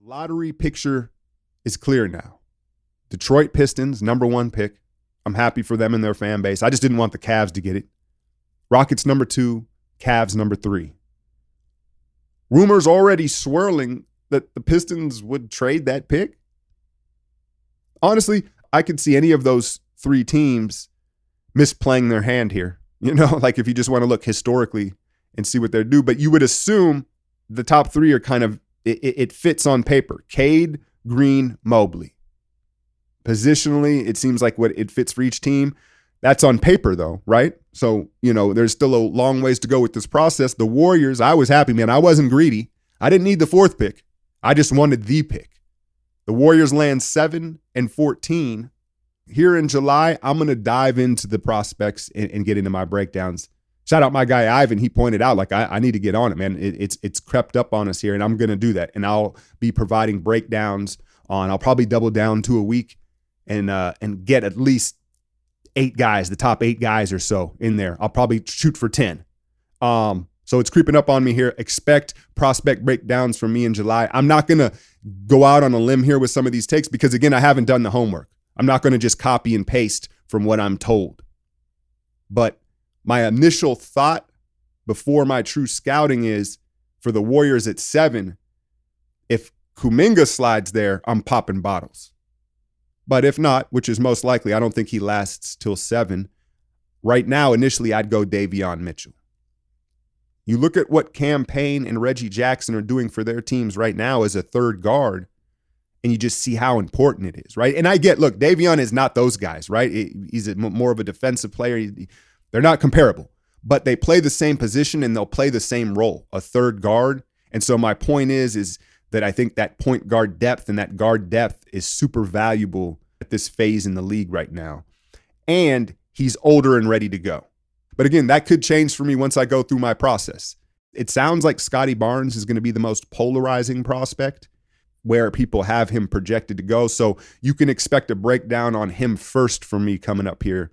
lottery picture is clear now. Detroit Pistons, #1 pick. I'm happy for them and their fan base. I just didn't want the Cavs to get it. Rockets #2, Cavs #3. Rumors already swirling that the Pistons would trade that pick. Honestly, I could see any of those three teams misplaying their hand here. You know, like if you just want to look historically and see what they're due. But you would assume the top three are kind of, it fits on paper. Cade, Green, Mobley. Positionally, it seems like what it fits for each team. That's on paper though, right? So, you know, there's still a long ways to go with this process. The Warriors, I was happy, man. I wasn't greedy. I didn't need the 4th pick. I just wanted the pick. The Warriors land 7 and 14. Here in July, I'm going to dive into the prospects and get into my breakdowns. Shout out my guy, Ivan. He pointed out, like, I need to get on it, man. It's crept up on us here, and I'm going to do that. And I'll be providing breakdowns on, I'll probably double down to a week and get at least 8 guys, the top 8 guys or so in there. I'll probably shoot for 10. So it's creeping up on me here. Expect prospect breakdowns from me in July. I'm not going to go out on a limb here with some of these takes because, again, I haven't done the homework. I'm not going to just copy and paste from what I'm told. But my initial thought before my true scouting is for the Warriors at 7, if Kuminga slides there, I'm popping bottles. But if not, which is most likely, I don't think he lasts till 7. Right now, initially, I'd go Davion Mitchell. You look at what Cam Payne and Reggie Jackson are doing for their teams right now as a third guard, and you just see how important it is, right? And I get, look, Davion is not those guys, right? He's more of a defensive player. They're not comparable, but they play the same position and they'll play the same role, a third guard. And so my point is that I think that point guard depth and that guard depth is super valuable at this phase in the league right now. And he's older and ready to go. But again, that could change for me once I go through my process. It sounds like Scotty Barnes is going to be the most polarizing prospect where people have him projected to go. So you can expect a breakdown on him first for me coming up here